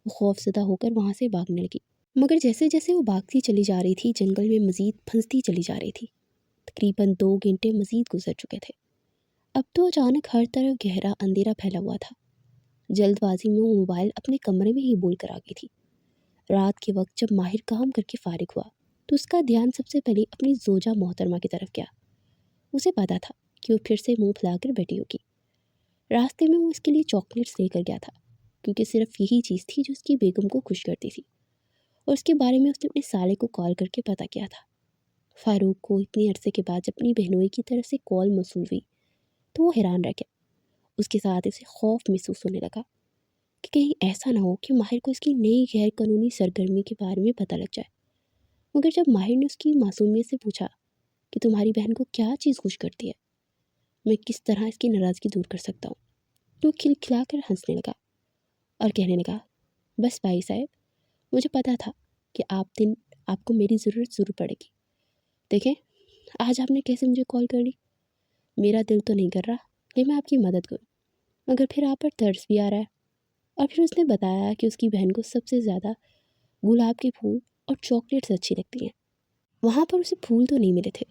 وہ خوف زدہ ہو کر وہاں سے بھاگنے لگی، مگر جیسے جیسے وہ بھاگتی چلی جا رہی تھی جنگل میں مزید پھنستی چلی جا رہی تھی۔ تقریباً 2 گھنٹے مزید گزر چکے تھے۔ اب تو اچانک ہر طرف گہرا اندھیرا پھیلا ہوا تھا۔ جلد بازی میں وہ موبائل اپنے کمرے میں ہی بھول کر آ گئی تھی۔ رات کے وقت جب ماہر کام کر کے فارغ ہوا تو اس کا دھیان سب سے پہلے اپنی زوجہ محترمہ کی طرف گیا۔ اسے پتا تھا کہ وہ پھر سے منہ پھیلا کر بیٹھی ہوگی۔ راستے میں وہ اس کے لیے چاکلیٹس لے کر گیا تھا، کیونکہ صرف یہی چیز تھی جو اس کی بیگم کو خوش کرتی تھی، اور اس کے بارے میں اس نے اپنے سالے کو کال کر کے پتہ کیا تھا۔ فاروق کو اتنے عرصے کے بعد جب اپنی بہنوئی کی طرف سے کال موصول ہوئی تو وہ حیران رہ گیا۔ اس کے ساتھ اسے خوف محسوس ہونے لگا کہ کہیں ایسا نہ ہو کہ ماہر کو اس کی نئی غیر قانونی سرگرمی کے بارے میں پتہ لگ جائے۔ مگر جب ماہر نے اس کی معصومیت سے پوچھا کہ تمہاری بہن کو کیا چیز خوش کرتی ہے، میں کس طرح اس کی ناراضگی دور کر سکتا ہوں، تو کھلکھلا کر ہنسنے لگا اور کہنے لگا، بس بھائی صاحب، مجھے پتا تھا کہ آپ کو میری ضرورت ضرور پڑے گی۔ دیکھیں آج آپ نے کیسے مجھے کال کر لی۔ میرا دل تو نہیں کر رہا کہ میں آپ کی مدد کروں، مگر پھر آپ پر ترس بھی آ رہا ہے۔ اور پھر اس نے بتایا کہ اس کی بہن کو سب سے زیادہ گلاب کے پھول اور چاکلیٹس اچھی لگتی ہیں۔ وہاں پر اسے پھول تو نہیں ملے تھے،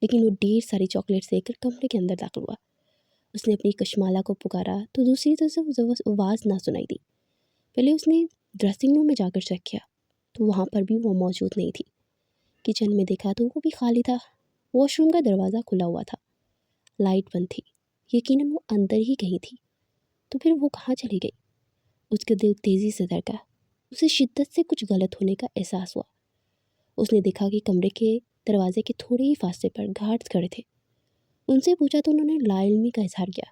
لیکن وہ ڈھیر ساری چاکلیٹس لے کر کمرے کے اندر داخل ہوا۔ اس نے اپنی کشمالہ کو پکارا تو دوسری طرف سے آواز نہ سنائی دی۔ پہلے اس نے ڈریسنگ روم میں جا کر چیک کیا تو وہاں پر بھی وہ موجود نہیں تھی۔ کچن میں دیکھا تو وہ بھی خالی تھا۔ واش روم کا دروازہ کھلا ہوا تھا، لائٹ بند تھی، یقیناً وہ اندر ہی کہیں تھی۔ تو پھر وہ کہاں چلی گئی؟ اس کا دل تیزی سے دھڑکا۔ اسے شدت سے کچھ غلط ہونے کا احساس ہوا۔ اس نے دیکھا کہ کمرے کے دروازے کے تھوڑے ہی فاصلے پر گارڈز کھڑے تھے۔ ان سے پوچھا تو انہوں نے لا علمی کا اظہار کیا۔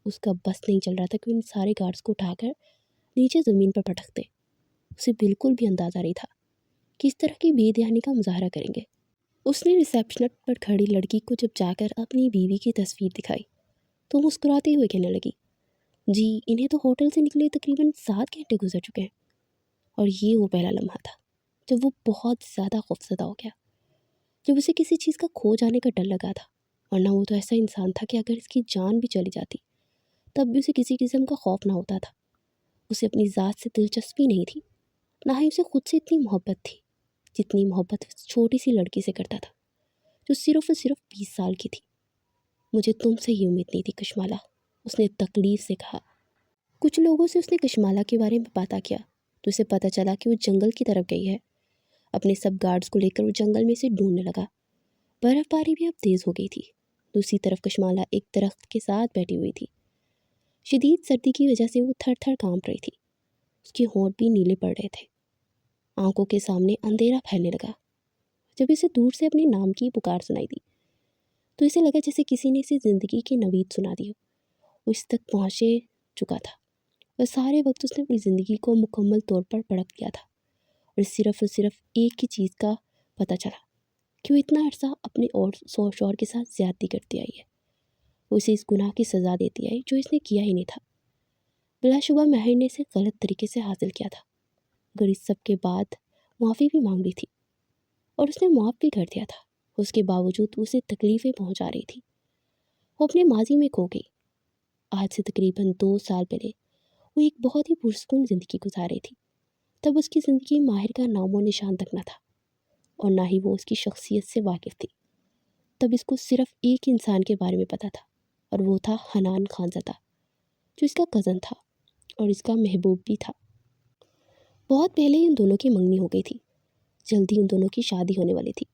اس کا بس نہیں چل رہا تھا کہ ان سارے گارڈز کو اٹھا کر نیچے زمین پر پٹک دے۔ اسے بالکل بھی اندازہ نہیں تھا کہ اس طرح کی بے دھیانی کا مظاہرہ کریں گے۔ اس نے ریسیپشن پر کھڑی لڑکی کو جب جا کر اپنی بیوی کی تصویر دکھائی تو مسکراتے ہوئے کہنے لگی، جی انہیں تو ہوٹل سے نکلے تقریباً 7 گھنٹے گزر چکے ہیں۔ اور یہ وہ پہلا لمحہ تھا جب وہ بہت زیادہ خوفزدہ ہو گیا، جب اسے کسی چیز کا کھو جانے کا ڈر لگا تھا، ورنہ وہ تو ایسا انسان تھا کہ اگر اس کی جان بھی چلی جاتی تب بھی اسے کسی قسم کا خوف نہ ہوتا تھا۔ اسے اپنی ذات سے دلچسپی نہیں تھی، نہ ہی اسے خود سے اتنی محبت تھی جتنی محبت اس چھوٹی سی لڑکی سے کرتا تھا جو صرف اور صرف 20 سال کی تھی۔ مجھے تم سے یہ امید نہیں تھی کشمالا، اس نے تکلیف سے کہا۔ کچھ لوگوں سے اس نے کشمالا کے بارے میں باتیں کیا تو اسے پتہ چلا کہ وہ جنگل کی طرف گئی ہے۔ اپنے سب گارڈز کو لے کر وہ جنگل میں سے ڈھونڈنے لگا۔ برف باری بھی اب تیز ہو گئی تھی۔ دوسری طرف کشمالا ایک درخت کے ساتھ بیٹھی ہوئی تھی۔ شدید سردی کی وجہ سے وہ تھر تھر کانپ رہی تھی، اس کے ہونٹ بھی نیلے پڑ رہے تھے۔ آنکھوں کے سامنے اندھیرا پھیلنے لگا۔ جب اسے دور سے اپنے نام کی پکار سنائی دی تو اسے لگا جیسے کسی نے اسے زندگی کی نوید سنا دی ہو۔ وہ اس تک پہنچے چکا تھا اور سارے وقت اس نے اپنی زندگی کو مکمل طور پر پرکھ لیا تھا، اور صرف ایک ہی چیز کا پتہ چلا کہ وہ اتنا عرصہ اپنے اور شوہر کے ساتھ زیادتی کرتی آئی ہے۔ وہ اسے اس گناہ کی سزا دیتی آئی جو اس نے کیا ہی نہیں تھا۔ بلا شبہ ماہر نے اسے غلط طریقے سے حاصل کیا تھا، مگر اس سب کے بعد معافی بھی مانگ لی تھی اور اس نے معاف بھی کر دیا تھا۔ اس کے باوجود اسے تکلیفیں پہنچا رہی تھی۔ وہ اپنے ماضی میں کھو گئی۔ آج سے تقریباً 2 سال پہلے وہ ایک بہت ہی پرسکون زندگی گزار رہی تھی۔ تب اس کی زندگی ماہر کا نام و نشان تک نہ تھا، اور نہ ہی وہ اس کی شخصیت سے واقف تھی۔ تب اس کو صرف ایک انسان کے بارے میں پتہ تھا، اور وہ تھا حنان خانزادہ، جو اس کا کزن تھا اور اس کا محبوب بھی تھا۔ بہت پہلے ہی ان دونوں کی منگنی ہو گئی تھی، جلدی ان دونوں کی شادی ہونے والی تھی۔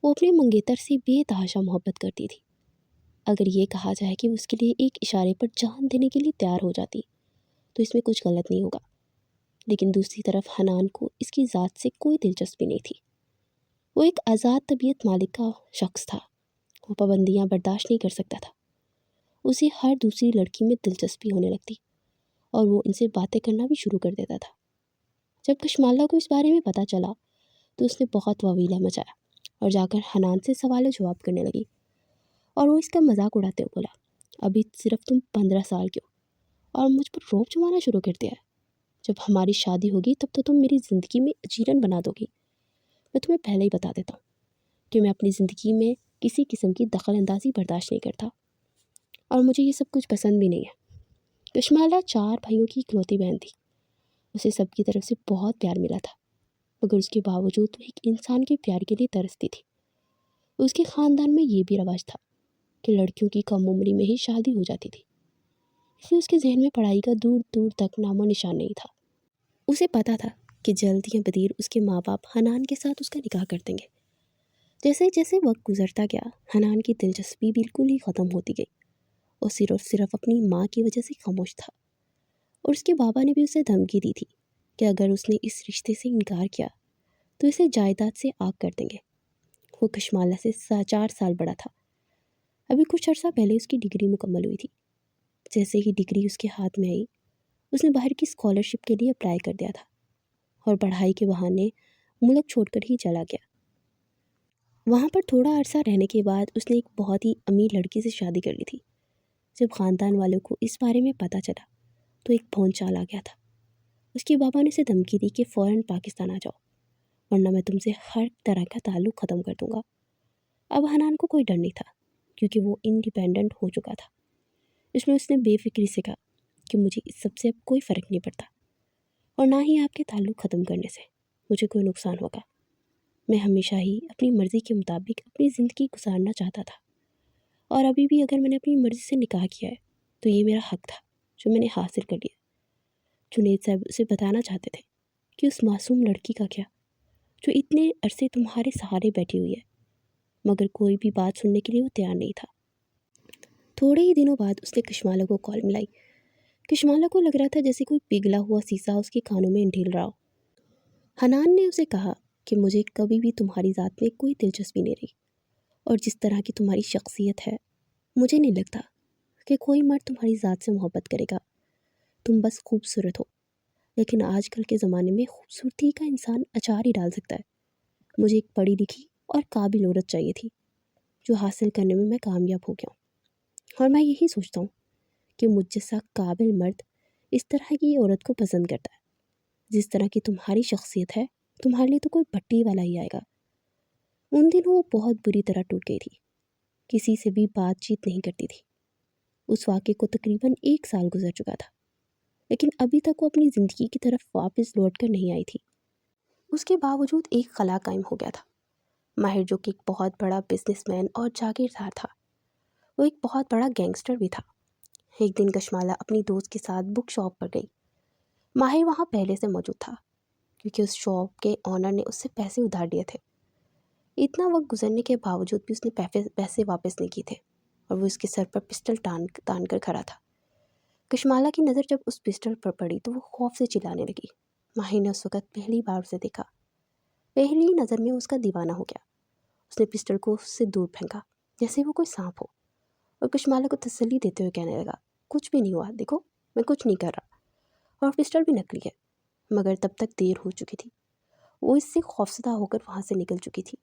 وہ اپنے منگیتر سے بے تحاشا محبت کرتی تھی۔ اگر یہ کہا جائے کہ وہ اس کے لیے ایک اشارے پر جان دینے کے لیے تیار ہو جاتی تو اس میں کچھ غلط نہیں ہوگا، لیکن دوسری طرف حنان کو اس کی ذات سے کوئی دلچسپی نہیں تھی۔ وہ ایک آزاد طبیعت مالک کا شخص تھا، وہ پابندیاں برداشت نہیں کر سکتا تھا۔ اسے ہر دوسری لڑکی میں دلچسپی ہونے لگتی اور وہ ان سے باتیں کرنا بھی شروع کر دیتا تھا۔ جب کشمالا کو اس بارے میں پتہ چلا تو اس نے بہت واویلا مچایا اور جا کر حنان سے سوال و جواب کرنے لگی، اور وہ اس کا مذاق اڑاتے ہوئے بولا، ابھی صرف تم 15 سال کے ہو اور مجھ پر روب جمانا شروع کر دیا ہے۔ جب ہماری شادی ہوگی تب تو تم میری زندگی میں اجیرن بنا دو گی۔ میں تمہیں پہلے ہی بتا دیتا ہوں کہ میں اپنی زندگی میں کسی قسم کی دخل اندازی برداشت نہیں کرتا، اور مجھے یہ سب کچھ پسند بھی نہیں ہے۔ کشمالا 4 بھائیوں کی اکلوتی بہن تھی۔ اسے سب کی طرف سے بہت پیار ملا تھا، مگر اس کے باوجود وہ ایک انسان کے پیار کے لیے ترستی تھی۔ اس کے خاندان میں یہ بھی رواج تھا کہ لڑکیوں کی کم عمری میں ہی شادی ہو جاتی تھی، اس لیے اس کے ذہن میں پڑھائی کا دور دور تک نام و نشان نہیں تھا۔ اسے پتہ تھا کہ جلد یا بدیر اس کے ماں باپ حنان کے ساتھ اس کا نکاح کر دیں گے۔ جیسے جیسے وقت گزرتا گیا، حنان کی دلچسپی بالکل ہی ختم ہوتی گئی۔ وہ صرف اپنی ماں کی وجہ سے خاموش تھا، اور اس کے بابا نے بھی اسے دھمکی دی تھی کہ اگر اس نے اس رشتے سے انکار کیا تو اسے جائیداد سے آگ کر دیں گے۔ وہ کشمالا سے 4 سال بڑا تھا۔ ابھی کچھ عرصہ پہلے اس کی ڈگری مکمل ہوئی تھی۔ جیسے ہی ڈگری اس کے ہاتھ میں آئی، اس نے باہر کی اسکالرشپ کے لیے اپلائی کر دیا تھا اور پڑھائی کے بہانے ملک چھوڑ کر ہی چلا گیا۔ وہاں پر تھوڑا عرصہ رہنے کے بعد اس نے ایک بہت ہی امیر لڑکی سے شادی کر لی تھی۔ جب خاندان والوں کو اس بارے میں پتہ چلا تو ایک بھون چال آ گیا تھا۔ اس کے بابا نے اسے دھمکی دی کہ فوراً پاکستان آ جاؤ، ورنہ میں تم سے ہر طرح کا تعلق ختم کر دوں گا۔ اب حنان کو کوئی ڈر نہیں تھا، کیونکہ وہ انڈیپینڈنٹ ہو چکا تھا۔ اس میں اس نے بے فکری سے کہا کہ مجھے اس سب سے اب کوئی فرق نہیں پڑتا، اور نہ ہی آپ کے تعلق ختم کرنے سے مجھے کوئی نقصان ہوگا۔ میں ہمیشہ ہی اپنی مرضی کے مطابق اپنی زندگی گزارنا چاہتا تھا، اور ابھی بھی اگر میں نے اپنی مرضی سے نکاح کیا ہے تو یہ میرا حق تھا جو میں نے حاصل کر لیا۔ جنید صاحب اسے بتانا چاہتے تھے کہ اس معصوم لڑکی کا کیا، جو اتنے عرصے تمہارے سہارے بیٹھی ہوئی ہے، مگر کوئی بھی بات سننے کے لیے وہ تیار نہیں تھا۔ تھوڑے ہی دنوں بعد اس نے کشمالا کو کال ملائی۔ کشمالا کو لگ رہا تھا جیسے کوئی پگھلا ہوا سیسا اس کے کانوں میں انڈھیل رہا ہو۔ حنان نے اسے کہا کہ مجھے کبھی بھی تمہاری ذات میں کوئی دلچسپی نہیں رہی، اور جس طرح کی تمہاری شخصیت ہے مجھے نہیں لگتا کہ کوئی مرد تمہاری ذات سے محبت کرے گا، تم بس خوبصورت ہو۔ لیکن آج کل کے زمانے میں خوبصورتی کا انسان اچار ہی ڈال سکتا ہے۔ مجھے ایک پڑھی لکھی اور قابل عورت چاہیے تھی جو حاصل کرنے میں کامیاب ہو گیا ہوں، اور میں یہی سوچتا ہوں کہ مجھ جیسا قابل مرد اس طرح کی عورت کو پسند کرتا ہے۔ جس طرح کی تمہاری شخصیت ہے، تمہارے لیے تو کوئی بھٹی والا ہی آئے گا۔ ان دنوں وہ بہت بری طرح ٹوٹ گئی تھی، کسی سے بھی بات چیت نہیں کرتی تھی۔ اس واقعے کو تقریباً 1 سال گزر چکا تھا، لیکن ابھی تک وہ اپنی زندگی کی طرف واپس لوٹ کر نہیں آئی تھی۔ اس کے باوجود ایک خلا قائم ہو گیا تھا۔ ماہر جو کہ ایک بہت بڑا بزنس مین اور جاگیردار تھا، وہ ایک بہت بڑا گینگسٹر بھی تھا۔ ایک دن کشمالہ اپنی دوست کے ساتھ بک شاپ پر گئی۔ ماہر وہاں پہلے سے موجود تھا کیونکہ اس شاپ کے آنر نے اس سے پیسے ادھار لیے تھے۔ اتنا وقت گزرنے کے باوجود بھی اس نے پیسے واپس نہیں کیے تھے، اور وہ اس کے سر پر پسٹل تان کر کھڑا تھا۔ کشمالہ کی نظر جب اس پسٹل پر پڑی تو وہ خوف سے چلانے لگی۔ ماہر نے اس وقت پہلی بار اسے دیکھا، پہلی نظر میں اس کا دیوانہ ہو گیا۔ اس نے پسٹل کو اس سے دور پھینکا جیسے وہ کوئی سانپ ہو، اور کشمالہ کو تسلی دیتے ہوئے کہنے لگا، کچھ بھی نہیں ہوا، دیکھو میں کچھ نہیں کر رہا، اور پسٹل بھی نکلی ہے۔ مگر تب تک دیر ہو چکی تھی، وہ اس سے خوفزدہ ہو کر وہاں سے نکل چکی تھی۔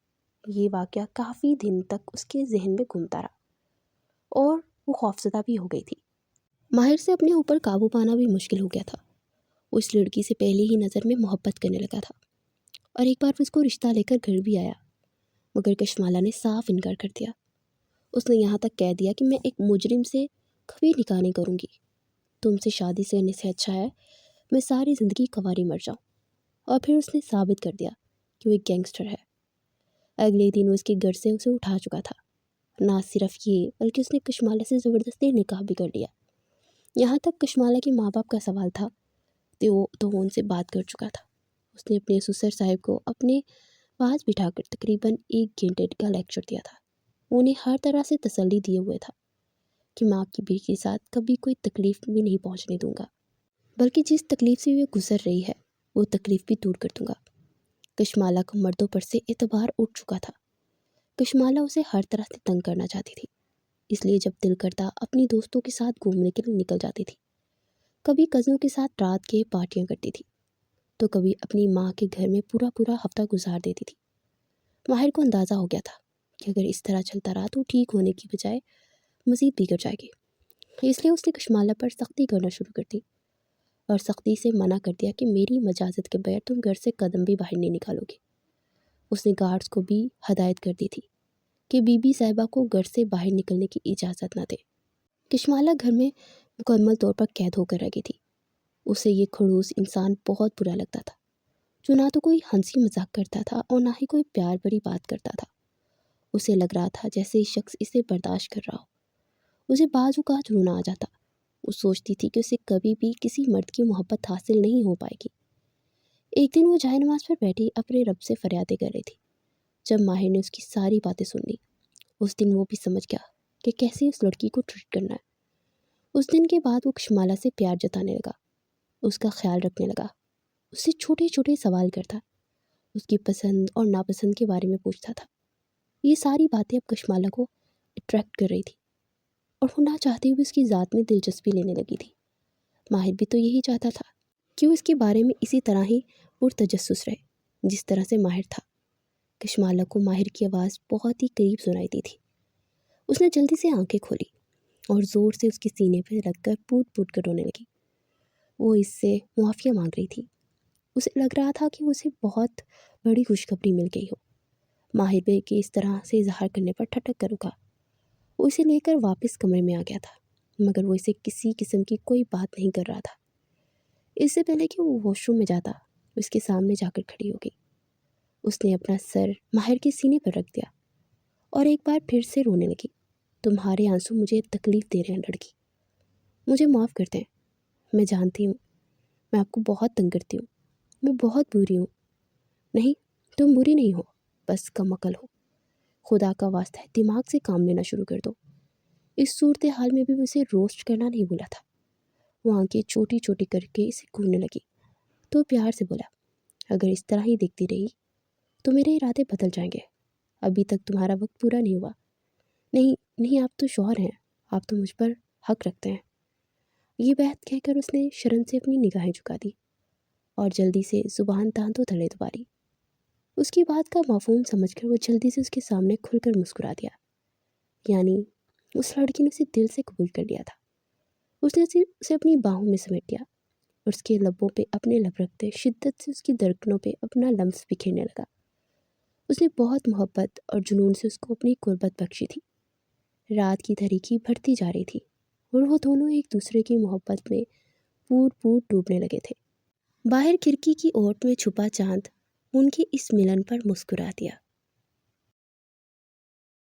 یہ واقعہ کافی دن تک اس کے ذہن میں گھومتا رہا، اور وہ خوفزدہ بھی ہو گئی تھی۔ ماہر سے اپنے اوپر قابو پانا بھی مشکل ہو گیا تھا۔ وہ اس لڑکی سے پہلی ہی نظر میں محبت کرنے لگا تھا، اور ایک بار اس کو رشتہ لے کر گھر بھی آیا، مگر کشمالہ نے صاف انکار کر دیا۔ اس نے یہاں تک کہہ دیا کہ میں ایک مجرم سے کبھی نکاح نہیں کروں گی، تم سے شادی کرنے سے اچھا ہے میں ساری زندگی کنواری مر جاؤں۔ اور پھر اس نے ثابت کر دیا کہ وہ ایک گینگسٹر ہے۔ اگلے دن وہ اس کے گھر سے اسے اٹھا چکا تھا۔ نہ صرف یہ بلکہ اس نے کشمالہ سے زبردستی نکاح بھی کر لیا۔ یہاں تک کشمالہ کے ماں باپ کا سوال تھا تو وہ ان سے بات کر چکا تھا۔ اس نے اپنے سسر صاحب کو اپنے پاس بٹھا کر تقریباً 1 گھنٹے کا لیکچر دیا تھا۔ وہ انہیں ہر طرح سے تسلی دیے ہوئے تھا کہ میں آپ کی بیٹی کے ساتھ کبھی کوئی تکلیف بھی نہیں پہنچنے دوں گا، بلکہ جس تکلیف سے وہ گزر رہی ہے وہ تکلیف بھی دور کر دوں گا۔ کشمالہ کو مردوں پر سے اعتبار اٹھ چکا تھا۔ کشمالہ اسے ہر طرح سے تنگ کرنا چاہتی تھی، اس لیے جب دل کرتا اپنی دوستوں کے ساتھ گھومنے کے لیے نکل جاتی تھی۔ کبھی کزنوں کے ساتھ رات کے پارٹیاں کرتی تھی، تو کبھی اپنی ماں کے گھر میں پورا ہفتہ گزار دیتی تھی۔ ماہر کو اندازہ ہو گیا تھا کہ اگر اس طرح چلتا رہا تو ٹھیک ہونے کی بجائے مزید بگڑ جائے گی، اس لیے اس نے کشمالہ پر سختی کرنا شروع کر دی، اور سختی سے منع کر دیا کہ میری مجازت کے بغیر تم گھر سے قدم بھی باہر نہیں نکالو گے۔ اس نے گارڈز کو بھی ہدایت کر دی تھی کہ بی بی صاحبہ کو گھر سے باہر نکلنے کی اجازت نہ دے۔ کشمالہ گھر میں مکمل طور پر قید ہو کر رہ گئی تھی۔ اسے یہ خڑوس انسان بہت برا لگتا تھا، جو نہ تو کوئی ہنسی مذاق کرتا تھا اور نہ ہی کوئی پیار بھری بات کرتا تھا۔ اسے لگ رہا تھا جیسے شخص اسے برداشت کر رہا ہو۔ اسے بعض اوقات رونا آ جاتا۔ وہ سوچتی تھی کہ اسے کبھی بھی کسی مرد کی محبت حاصل نہیں ہو پائے گی۔ ایک دن وہ جائے نماز پر بیٹھی اپنے رب سے فریادیں کر رہی تھی۔ جب ماہر نے اس کی ساری باتیں سن لی، اس دن وہ بھی سمجھ گیا کہ کیسے اس لڑکی کو ٹریٹ کرنا ہے۔ اس دن کے بعد وہ کشمالہ سے پیار جتانے لگا، اس کا خیال رکھنے لگا، اس سے چھوٹے چھوٹے سوال کرتا، اس کی پسند اور ناپسند کے بارے میں پوچھتا تھا۔ یہ ساری باتیں اب کشمالہ کو اٹریکٹ کر رہی تھی، اور وہ نہ چاہتے ہوئے اس کی ذات میں دلچسپی لینے لگی تھی۔ ماہر بھی تو یہی چاہتا تھا کہ وہ اس کے بارے میں اسی طرح ہی پرتجسس رہے جس طرح سے ماہر تھا۔ کشمالہ کو ماہر کی آواز بہت ہی قریب سنائی دی تھی۔ اس نے جلدی سے آنکھیں کھولی اور زور سے اس کے سینے پہ رکھ کر پوٹ کر رونے لگی۔ وہ اس سے معافیہ مانگ رہی تھی۔ اسے لگ رہا تھا کہ اسے بہت بڑی خوشخبری مل گئی ہو۔ ماہر بھی کہ اس طرح سے اظہار کرنے پر ٹھٹک کر رکا۔ وہ اسے لے کر واپس کمرے میں آ گیا تھا، مگر وہ اسے کسی قسم کی کوئی بات نہیں کر رہا تھا۔ اس سے پہلے کہ وہ واش روم میں جاتا، اس کے سامنے جا کر کھڑی ہو گئی۔ اس نے اپنا سر ماہر کے سینے پر رکھ دیا اور ایک بار پھر سے رونے لگی۔ تمہارے آنسو مجھے تکلیف دے رہے ہیں لڑکی، مجھے معاف کر دیں۔ میں جانتی ہوں میں آپ کو بہت تنگ کرتی ہوں، میں بہت بری ہوں۔ نہیں، تم بری نہیں ہو، بس کم عقل ہو۔ خدا کا واسطہ ہے دماغ سے کام لینا شروع کر دو۔ اس صورتحال میں بھی وہ اسے روسٹ کرنا نہیں بولا تھا۔ وہ آنکھیں چھوٹی چھوٹی کر کے اسے گھورنے لگی تو پیار سے بولا، اگر اس طرح ہی دیکھتی رہی تو میرے ارادے بدل جائیں گے۔ ابھی تک تمہارا وقت پورا نہیں ہوا۔ نہیں، آپ تو شوہر ہیں، آپ تو مجھ پر حق رکھتے ہیں۔ یہ بات کہہ کر اس نے شرم سے اپنی نگاہیں جھکا دی اور جلدی سے زبان دانتوں تلے دباری۔ اس کی بات کا مفہوم سمجھ کر وہ جلدی سے اس کے سامنے کھل کر مسکرا دیا، یعنی اس لڑکی نے اسے دل سے قبول کر لیا تھا۔ اس نے اسے اپنی باہوں میں سمیٹ دیا اور اس کے لبوں پہ اپنے لب رکھتے شدت سے اس کی دھڑکنوں پہ اپنا لمس بکھیرنے لگا۔ اس نے بہت محبت اور جنون سے اس کو اپنی قربت بخشی تھی۔ رات کی تاریکی بڑھتی جا رہی تھی اور وہ دونوں ایک دوسرے کی محبت میں پور پور ڈوبنے لگے تھے۔ باہر کھڑکی کی اوٹ میں چھپا چاند ان کے اس ملن پر مسکرا دیا۔